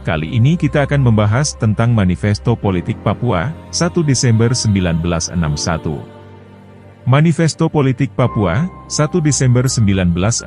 Kali ini kita akan membahas tentang Manifesto Politik Papua, 1 Desember 1961. Manifesto Politik Papua, 1 Desember 1961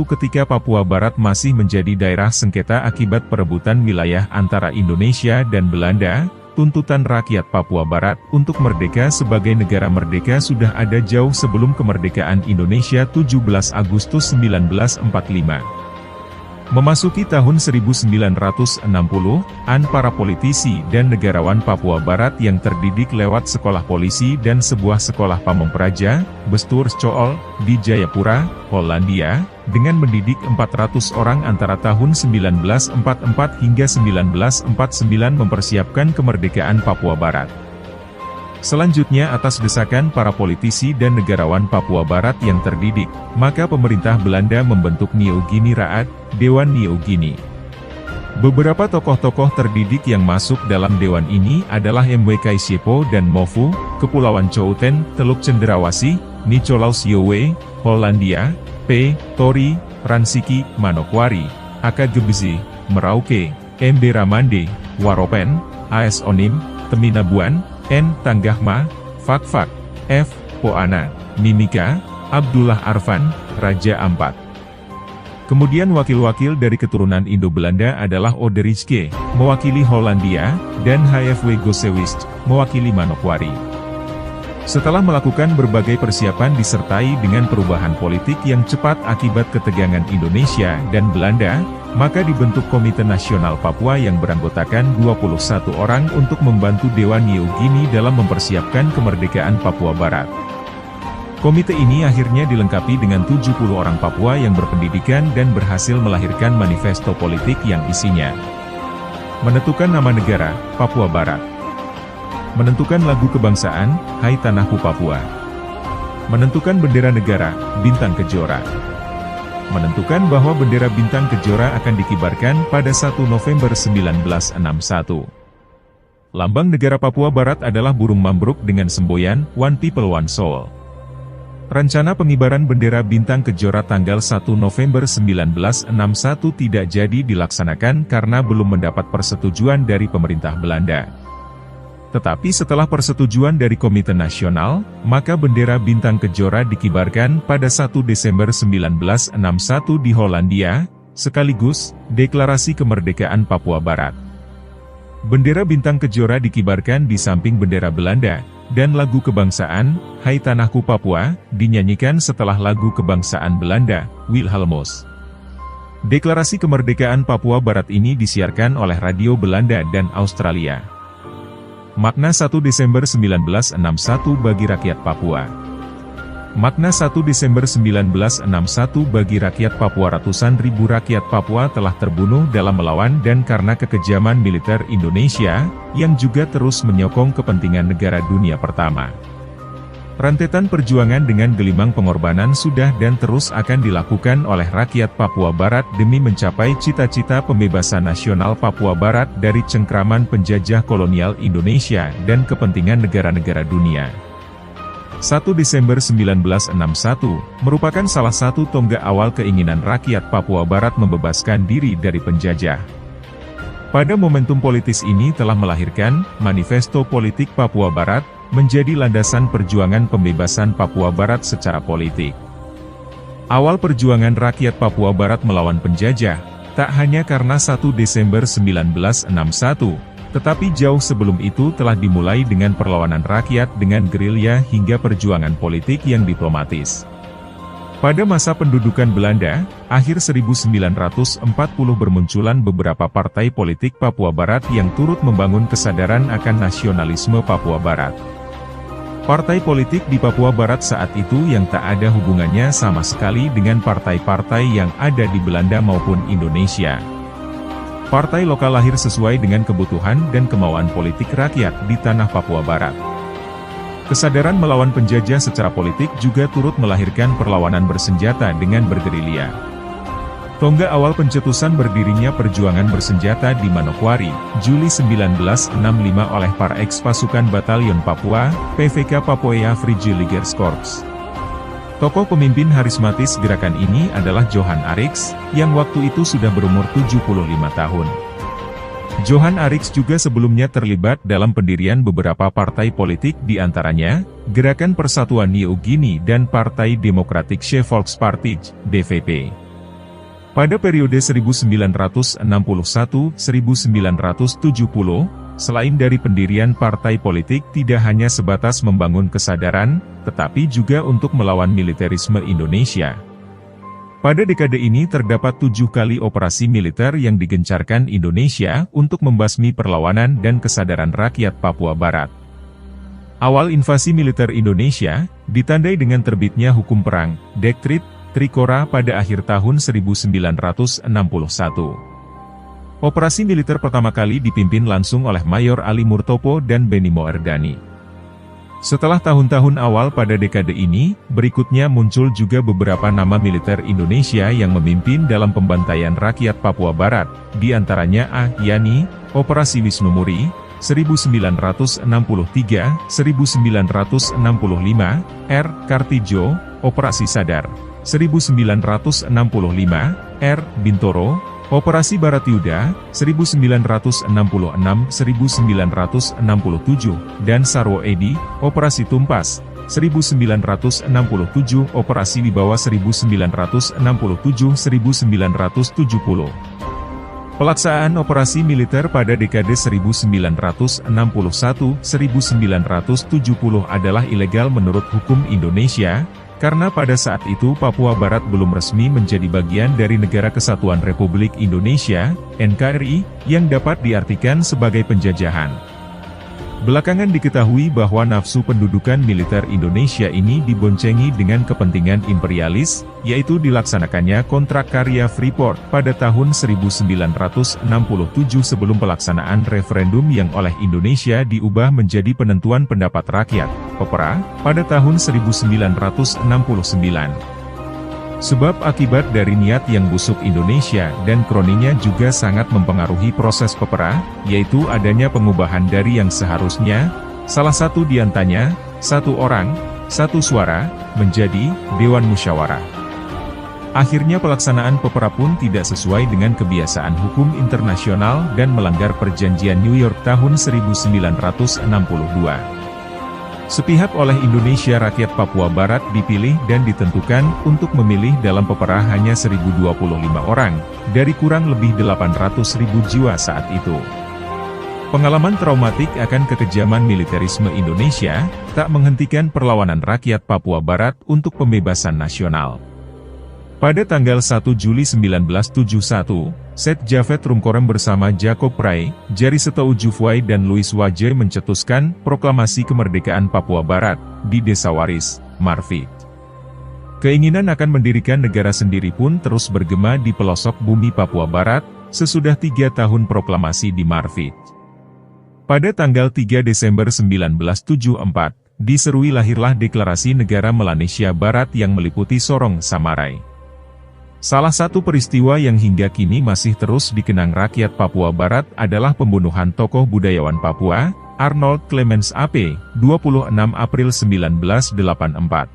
ketika Papua Barat masih menjadi daerah sengketa akibat perebutan wilayah antara Indonesia dan Belanda, tuntutan rakyat Papua Barat untuk merdeka sebagai negara merdeka sudah ada jauh sebelum kemerdekaan Indonesia 17 Agustus 1945. Memasuki tahun 1960-an para politisi dan negarawan Papua Barat yang terdidik lewat sekolah polisi dan sebuah sekolah pamong praja, Bestur School, di Jayapura, Hollandia, dengan mendidik 400 orang antara tahun 1944 hingga 1949 mempersiapkan kemerdekaan Papua Barat. Selanjutnya atas desakan para politisi dan negarawan Papua Barat yang terdidik, maka pemerintah Belanda membentuk New Guinea Raad, Dewan New Guinea. Beberapa tokoh-tokoh terdidik yang masuk dalam dewan ini adalah MWK Siepo dan Mofu, Kepulauan Chouten, Teluk Cendrawasih, Nicolaus Yowe, Hollandia, P. Tori, Ransiki, Manokwari, Aka Gebzi, Merauke, MD Ramande, Waropen, AS Onim, Teminabuan, N. Tanggahma, Fakfak, F. Poana, Mimika, Abdullah Arfan, Raja Ampat. Kemudian wakil-wakil dari keturunan Indo-Belanda adalah Oderijke, mewakili Hollandia, dan HFW Gosewist, mewakili Manokwari. Setelah melakukan berbagai persiapan disertai dengan perubahan politik yang cepat akibat ketegangan Indonesia dan Belanda, maka dibentuk Komite Nasional Papua yang beranggotakan 21 orang untuk membantu Dewan New Guinea dalam mempersiapkan kemerdekaan Papua Barat. Komite ini akhirnya dilengkapi dengan 70 orang Papua yang berpendidikan dan berhasil melahirkan manifesto politik yang isinya menentukan nama negara, Papua Barat. Menentukan lagu kebangsaan, Hai Tanahku Papua. Menentukan bendera negara, Bintang Kejora. Menentukan bahwa bendera Bintang Kejora akan dikibarkan pada 1 November 1961. Lambang negara Papua Barat adalah burung mambruk dengan semboyan, One People One Soul. Rencana pengibaran bendera Bintang Kejora tanggal 1 November 1961 tidak jadi dilaksanakan karena belum mendapat persetujuan dari pemerintah Belanda. Tetapi setelah persetujuan dari Komite Nasional, maka bendera Bintang Kejora dikibarkan pada 1 Desember 1961 di Hollandia, sekaligus deklarasi kemerdekaan Papua Barat. Bendera Bintang Kejora dikibarkan di samping bendera Belanda, dan lagu kebangsaan, Hai Tanahku Papua, dinyanyikan setelah lagu kebangsaan Belanda, Wilhelmus. Deklarasi kemerdekaan Papua Barat ini disiarkan oleh radio Belanda dan Australia. Makna 1 Desember 1961 bagi rakyat Papua. Makna 1 Desember 1961 bagi rakyat Papua. Ratusan ribu rakyat Papua telah terbunuh dalam melawan dan karena kekejaman militer Indonesia, yang juga terus menyokong kepentingan negara dunia pertama. Rentetan perjuangan dengan gelimang pengorbanan sudah dan terus akan dilakukan oleh rakyat Papua Barat demi mencapai cita-cita pembebasan nasional Papua Barat dari cengkraman penjajah kolonial Indonesia dan kepentingan negara-negara dunia. 1 Desember 1961 merupakan salah satu tonggak awal keinginan rakyat Papua Barat membebaskan diri dari penjajah. Pada momentum politis ini telah melahirkan Manifesto Politik Papua Barat, menjadi landasan perjuangan pembebasan Papua Barat secara politik. Awal perjuangan rakyat Papua Barat melawan penjajah, tak hanya karena 1 Desember 1961, tetapi jauh sebelum itu telah dimulai dengan perlawanan rakyat dengan gerilya hingga perjuangan politik yang diplomatis. Pada masa pendudukan Belanda, akhir 1940 bermunculan beberapa partai politik Papua Barat yang turut membangun kesadaran akan nasionalisme Papua Barat. Partai politik di Papua Barat saat itu yang tak ada hubungannya sama sekali dengan partai-partai yang ada di Belanda maupun Indonesia. Partai lokal lahir sesuai dengan kebutuhan dan kemauan politik rakyat di tanah Papua Barat. Kesadaran melawan penjajah secara politik juga turut melahirkan perlawanan bersenjata dengan bergerilya. Tonggak awal pencetusan berdirinya perjuangan bersenjata di Manokwari, Juli 1965 oleh para eks-pasukan Batalion Papua, PVK Papoea Vrijwilligerskorps. Tokoh pemimpin harismatis gerakan ini adalah Johan Arix, yang waktu itu sudah berumur 75 tahun. Johan Arix juga sebelumnya terlibat dalam pendirian beberapa partai politik di antaranya, Gerakan Persatuan New Guinea dan Partai Demokratische Volkspartij, DVP. Pada periode 1961-1970, selain dari pendirian partai politik tidak hanya sebatas membangun kesadaran, tetapi juga untuk melawan militerisme Indonesia. Pada dekade ini terdapat 7 kali operasi militer yang digencarkan Indonesia untuk membasmi perlawanan dan kesadaran rakyat Papua Barat. Awal invasi militer Indonesia, ditandai dengan terbitnya hukum perang, Dektrit Trikora pada akhir tahun 1961. Operasi militer pertama kali dipimpin langsung oleh Mayor Ali Murtopo dan Benny Moerdani. Setelah tahun-tahun awal pada dekade ini, berikutnya muncul juga beberapa nama militer Indonesia yang memimpin dalam pembantaian rakyat Papua Barat, di antaranya A. Yani, Operasi Wisnu Muri, 1963-1965, R. Kartijo, Operasi Sadar, 1965, R. Bintoro, Operasi Baratyuda, 1966-1967, dan Sarwo Edi, Operasi Tumpas, 1967, Operasi Wibawa 1967-1970. Pelaksanaan operasi militer pada dekade 1961-1970 adalah ilegal menurut hukum Indonesia, karena pada saat itu Papua Barat belum resmi menjadi bagian dari Negara Kesatuan Republik Indonesia, NKRI, yang dapat diartikan sebagai penjajahan. Belakangan diketahui bahwa nafsu pendudukan militer Indonesia ini diboncengi dengan kepentingan imperialis, yaitu dilaksanakannya kontrak karya Freeport pada tahun 1967 sebelum pelaksanaan referendum yang oleh Indonesia diubah menjadi penentuan pendapat rakyat, PEPRA, pada tahun 1969. Sebab akibat dari niat yang busuk Indonesia dan kroninya juga sangat mempengaruhi proses PEPRA, yaitu adanya pengubahan dari yang seharusnya, salah satu diantaranya, 1 orang, 1 suara, menjadi Dewan Musyawarah. Akhirnya pelaksanaan PEPRA pun tidak sesuai dengan kebiasaan hukum internasional dan melanggar perjanjian New York tahun 1962. Sepihak oleh Indonesia rakyat Papua Barat dipilih dan ditentukan untuk memilih dalam PEPRA hanya 1.025 orang, dari kurang lebih 800.000 jiwa saat itu. Pengalaman traumatik akan kekejaman militerisme Indonesia, tak menghentikan perlawanan rakyat Papua Barat untuk pembebasan nasional. Pada tanggal 1 Juli 1971, Set Javed Rumkorem bersama Jacob Pray, Jari Setou Jufway dan Louis Waje mencetuskan Proklamasi Kemerdekaan Papua Barat, di Desa Waris, Marfit. Keinginan akan mendirikan negara sendiri pun terus bergema di pelosok bumi Papua Barat, sesudah 3 tahun proklamasi di Marfit. Pada tanggal 3 Desember 1974, diserui lahirlah Deklarasi Negara Melanesia Barat yang meliputi Sorong Samarai. Salah satu peristiwa yang hingga kini masih terus dikenang rakyat Papua Barat adalah pembunuhan tokoh budayawan Papua, Arnold Clemens AP, 26 April 1984.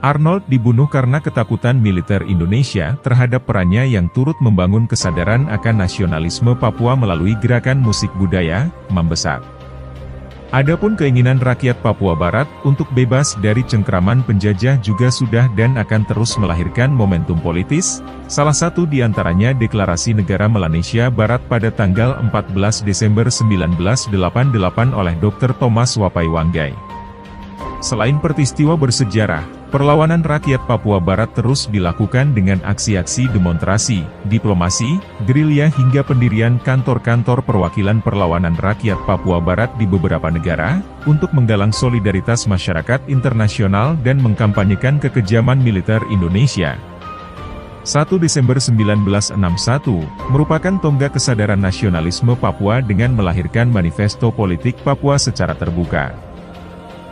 Arnold dibunuh karena ketakutan militer Indonesia terhadap perannya yang turut membangun kesadaran akan nasionalisme Papua melalui gerakan musik budaya, Mambesak. Adapun keinginan rakyat Papua Barat untuk bebas dari cengkraman penjajah juga sudah dan akan terus melahirkan momentum politis, salah satu diantaranya Deklarasi Negara Melanesia Barat pada tanggal 14 Desember 1988 oleh Dr. Thomas Wapai Wanggai. Selain peristiwa bersejarah, perlawanan rakyat Papua Barat terus dilakukan dengan aksi-aksi demonstrasi, diplomasi, gerilya hingga pendirian kantor-kantor perwakilan perlawanan rakyat Papua Barat di beberapa negara, untuk menggalang solidaritas masyarakat internasional dan mengkampanyekan kekejaman militer Indonesia. 1 Desember 1961, merupakan tonggak kesadaran nasionalisme Papua dengan melahirkan Manifesto Politik Papua secara terbuka.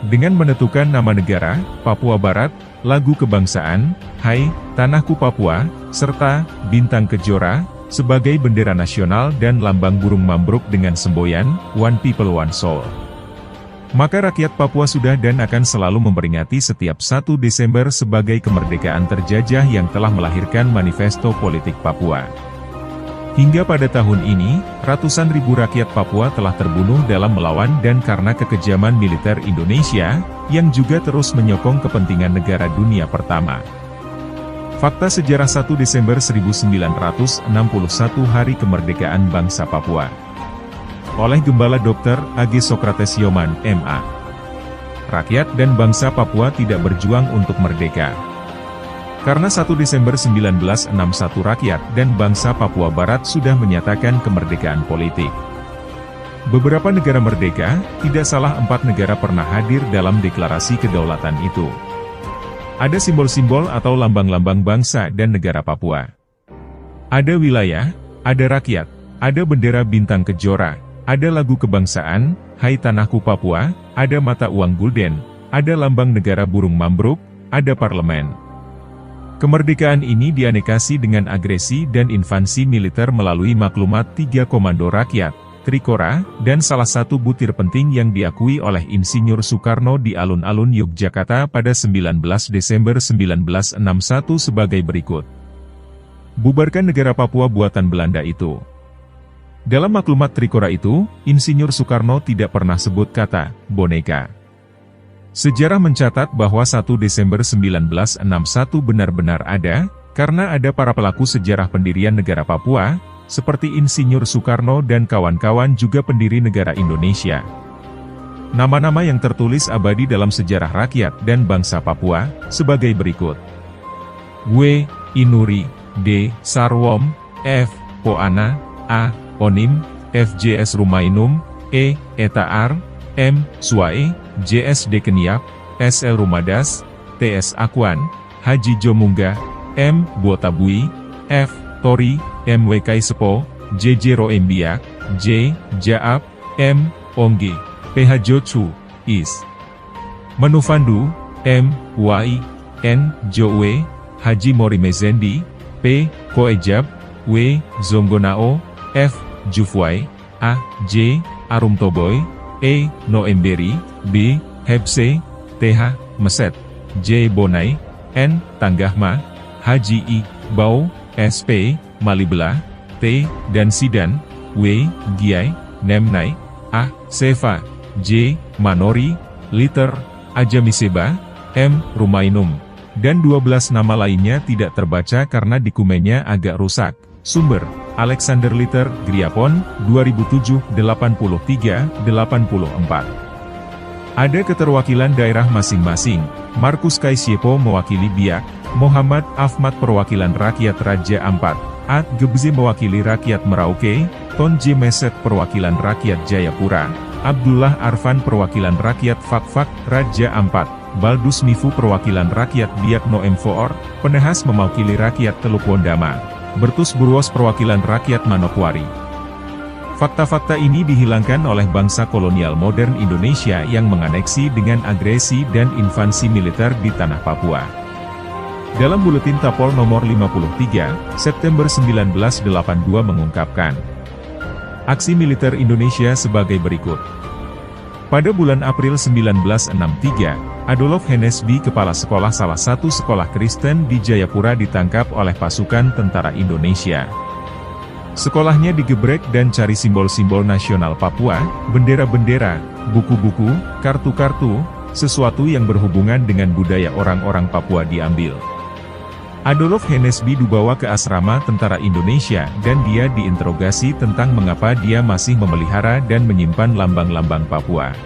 Dengan menentukan nama negara, Papua Barat, lagu kebangsaan, Hai, Tanahku Papua, serta Bintang Kejora, sebagai bendera nasional dan lambang burung mambruk dengan semboyan, One People One Soul. Maka rakyat Papua sudah dan akan selalu memperingati setiap 1 Desember sebagai kemerdekaan terjajah yang telah melahirkan Manifesto Politik Papua. Hingga pada tahun ini, ratusan ribu rakyat Papua telah terbunuh dalam melawan dan karena kekejaman militer Indonesia, yang juga terus menyokong kepentingan negara dunia pertama. Fakta sejarah 1 Desember 1961 Hari Kemerdekaan Bangsa Papua. Oleh Gembala Dr. A.G. Sokrates Yoman, M.A. Rakyat dan bangsa Papua tidak berjuang untuk merdeka. Karena 1 Desember 1961 rakyat dan bangsa Papua Barat sudah menyatakan kemerdekaan politik. Beberapa negara merdeka, tidak salah 4 negara pernah hadir dalam deklarasi kedaulatan itu. Ada simbol-simbol atau lambang-lambang bangsa dan negara Papua. Ada wilayah, ada rakyat, ada bendera bintang kejora, ada lagu kebangsaan, Hai Tanahku Papua, ada mata uang gulden, ada lambang negara burung mambruk, ada parlemen. Kemerdekaan ini dianekasi dengan agresi dan invasi militer melalui maklumat 3 Komando Rakyat, Trikora, dan salah satu butir penting yang diakui oleh Insinyur Soekarno di alun-alun Yogyakarta pada 19 Desember 1961 sebagai berikut. Bubarkan negara Papua buatan Belanda itu. Dalam maklumat Trikora itu, Insinyur Soekarno tidak pernah sebut kata boneka. Sejarah mencatat bahwa 1 Desember 1961 benar-benar ada, karena ada para pelaku sejarah pendirian negara Papua, seperti Insinyur Soekarno dan kawan-kawan juga pendiri negara Indonesia. Nama-nama yang tertulis abadi dalam sejarah rakyat dan bangsa Papua, sebagai berikut. W. Inuri, D. Sarwom, F. Poana, A. Onim, FJS Rumainum, E. Etaar, M. Suae, JSD Keniap, SL Rumadas, TS Akuan, Haji Jomungga, M. Buotabui, F. Tori, MW Kaisepo, JJ Roembiak, J. Jaap, M. Ongge, PH Jochu, Is. Manufandu, M. Wai, N. Jowe, Haji Morimezendi, P. Koejab, W. Zonggonao, F. Jufwai, A. J. Arumtoboy, E. Noemberi, B. Hebse, TH. Meset, J. Bonai, N. Tanggahma, Haji I. Bau, SP. Malibela, T. dan Sidan, W. Giai, Nemnai, A. Seva, J. Manori, Liter, Ajamiseba, M. Rumainum, dan 12 nama lainnya tidak terbaca karena dokumennya agak rusak. Sumber, Alexander Liter, Griapon, 2007, 83-84. Ada keterwakilan daerah masing-masing. Markus Kaisiepo mewakili Biak, Muhammad Ahmad perwakilan rakyat Raja Ampat, Ad Gebze mewakili rakyat Merauke, Ton J. Meset perwakilan rakyat Jayapura, Abdullah Arfan perwakilan rakyat Fakfak, Raja Ampat, Baldus Mifu perwakilan rakyat Biak Noemfoor, Penehas mewakili rakyat Teluk Wondama, Bertus Burwos perwakilan rakyat Manokwari. Fakta-fakta ini dihilangkan oleh bangsa kolonial modern Indonesia yang menganeksi dengan agresi dan invasi militer di tanah Papua. Dalam Buletin Tapol nomor 53, September 1982 mengungkapkan, aksi militer Indonesia sebagai berikut. Pada bulan April 1963, Adolf Hennesby, kepala sekolah salah satu sekolah Kristen di Jayapura ditangkap oleh pasukan tentara Indonesia. Sekolahnya digebrek dan cari simbol-simbol nasional Papua, bendera-bendera, buku-buku, kartu-kartu, sesuatu yang berhubungan dengan budaya orang-orang Papua diambil. Adolf Hennesby dibawa ke asrama tentara Indonesia dan dia diinterogasi tentang mengapa dia masih memelihara dan menyimpan lambang-lambang Papua.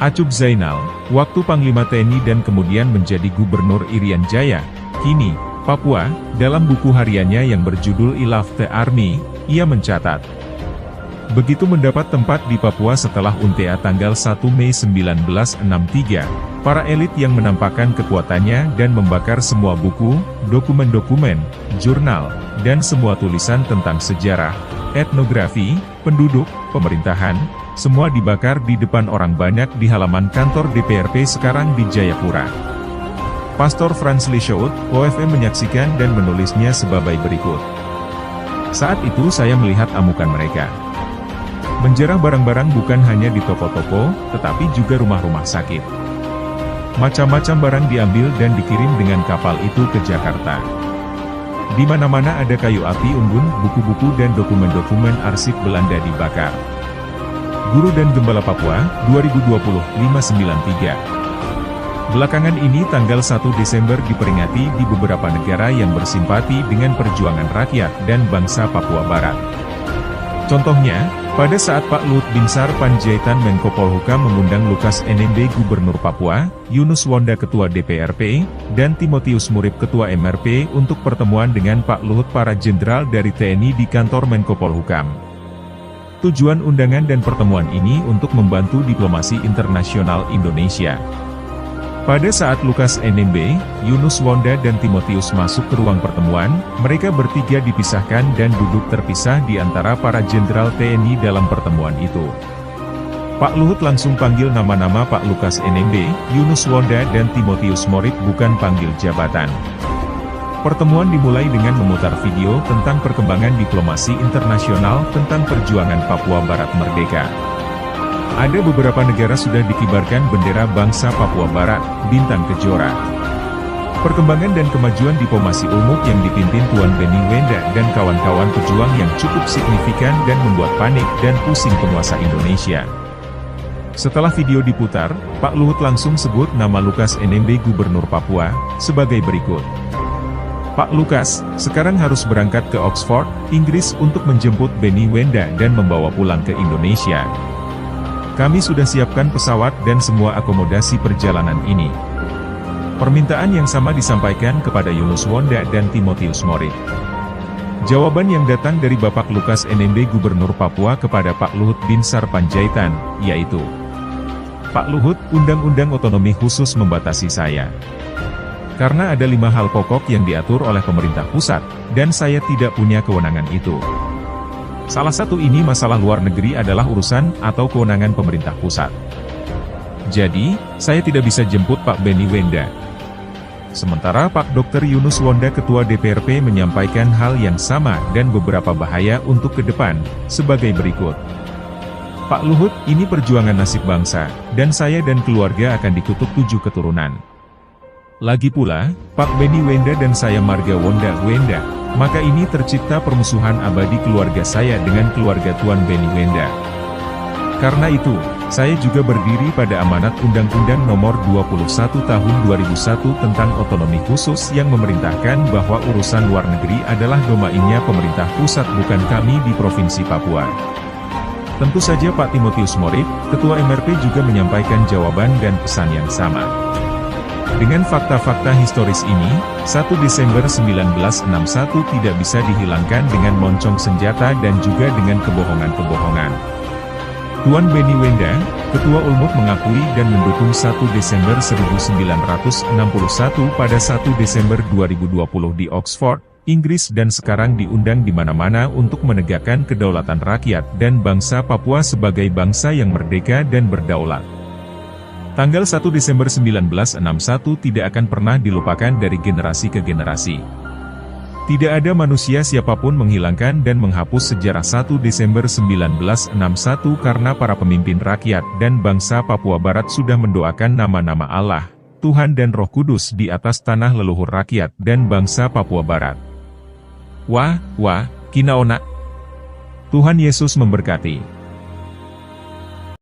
Acub Zainal, waktu Panglima TNI dan kemudian menjadi Gubernur Irian Jaya, kini, Papua, dalam buku hariannya yang berjudul I Love the Army, ia mencatat, begitu mendapat tempat di Papua setelah UNTA tanggal 1 Mei 1963, para elit yang menampakkan kekuatannya dan membakar semua buku, dokumen-dokumen, jurnal, dan semua tulisan tentang sejarah, etnografi, penduduk, pemerintahan, semua dibakar di depan orang banyak di halaman kantor DPRP sekarang di Jayapura. Pastor Franz Leschaut, OFM menyaksikan dan menulisnya sebagai berikut. Saat itu saya melihat amukan mereka. Menjarah barang-barang bukan hanya di toko-toko, tetapi juga rumah-rumah sakit. Macam-macam barang diambil dan dikirim dengan kapal itu ke Jakarta. Di mana-mana ada kayu api unggun, buku-buku dan dokumen-dokumen arsip Belanda dibakar. Guru dan Gembala Papua, 2020-593. Belakangan ini tanggal 1 Desember diperingati di beberapa negara yang bersimpati dengan perjuangan rakyat dan bangsa Papua Barat. Contohnya, pada saat Pak Luhut Binsar Panjaitan Menko Polhukam mengundang Lukas NMB Gubernur Papua, Yunus Wonda Ketua DPRP, dan Timotius Murib Ketua MRP untuk pertemuan dengan Pak Luhut para jenderal dari TNI di kantor Menko Polhukam. Tujuan undangan dan pertemuan ini untuk membantu diplomasi internasional Indonesia. Pada saat Lukas NMB, Yunus Wonda dan Timotius masuk ke ruang pertemuan, mereka bertiga dipisahkan dan duduk terpisah di antara para jenderal TNI dalam pertemuan itu. Pak Luhut langsung panggil nama-nama Pak Lukas NMB, Yunus Wonda dan Timotius Murib, bukan panggil jabatan. Pertemuan dimulai dengan memutar video tentang perkembangan diplomasi internasional tentang perjuangan Papua Barat merdeka. Ada beberapa negara sudah dikibarkan bendera bangsa Papua Barat, bintang kejora. Perkembangan dan kemajuan diplomasi Ulmuk yang dipimpin Tuan Benny Wenda dan kawan-kawan pejuang yang cukup signifikan dan membuat panik dan pusing penguasa Indonesia. Setelah video diputar, Pak Luhut langsung sebut nama Lukas NMB Gubernur Papua, sebagai berikut. Pak Lukas, sekarang harus berangkat ke Oxford, Inggris untuk menjemput Benny Wenda dan membawa pulang ke Indonesia. Kami sudah siapkan pesawat dan semua akomodasi perjalanan ini. Permintaan yang sama disampaikan kepada Yunus Wonda dan Timotius Murib. Jawaban yang datang dari Bapak Lukas NMB Gubernur Papua kepada Pak Luhut Binsar Panjaitan, yaitu, Pak Luhut, Undang-Undang Otonomi Khusus membatasi saya. Karena ada 5 hal pokok yang diatur oleh pemerintah pusat, dan saya tidak punya kewenangan itu. Salah satu ini masalah luar negeri adalah urusan atau kewenangan pemerintah pusat. Jadi, saya tidak bisa jemput Pak Benny Wenda. Sementara Pak Dr. Yunus Wonda Ketua DPRP menyampaikan hal yang sama dan beberapa bahaya untuk ke depan, sebagai berikut. Pak Luhut, ini perjuangan nasib bangsa, dan saya dan keluarga akan dikutuk 7 keturunan. Lagi pula, Pak Benny Wenda dan saya marga Wonda Wenda. Maka ini tercipta permusuhan abadi keluarga saya dengan keluarga Tuan Benny Wenda. Karena itu, saya juga berdiri pada amanat Undang-Undang Nomor 21 Tahun 2001 tentang otonomi khusus yang memerintahkan bahwa urusan luar negeri adalah domainnya pemerintah pusat, bukan kami di Provinsi Papua. Tentu saja Pak Timotius Murib, Ketua MRP juga menyampaikan jawaban dan pesan yang sama. Dengan fakta-fakta historis ini, 1 Desember 1961 tidak bisa dihilangkan dengan moncong senjata dan juga dengan kebohongan-kebohongan. Tuan Benny Wenda, Ketua Ulmuk mengakui dan mendukung 1 Desember 1961 pada 1 Desember 2020 di Oxford, Inggris dan sekarang diundang di mana-mana untuk menegakkan kedaulatan rakyat dan bangsa Papua sebagai bangsa yang merdeka dan berdaulat. Tanggal 1 Desember 1961 tidak akan pernah dilupakan dari generasi ke generasi. Tidak ada manusia siapapun menghilangkan dan menghapus sejarah 1 Desember 1961 karena para pemimpin rakyat dan bangsa Papua Barat sudah mendoakan nama-nama Allah, Tuhan dan Roh Kudus di atas tanah leluhur rakyat dan bangsa Papua Barat. Wah, kinaona. Tuhan Yesus memberkati.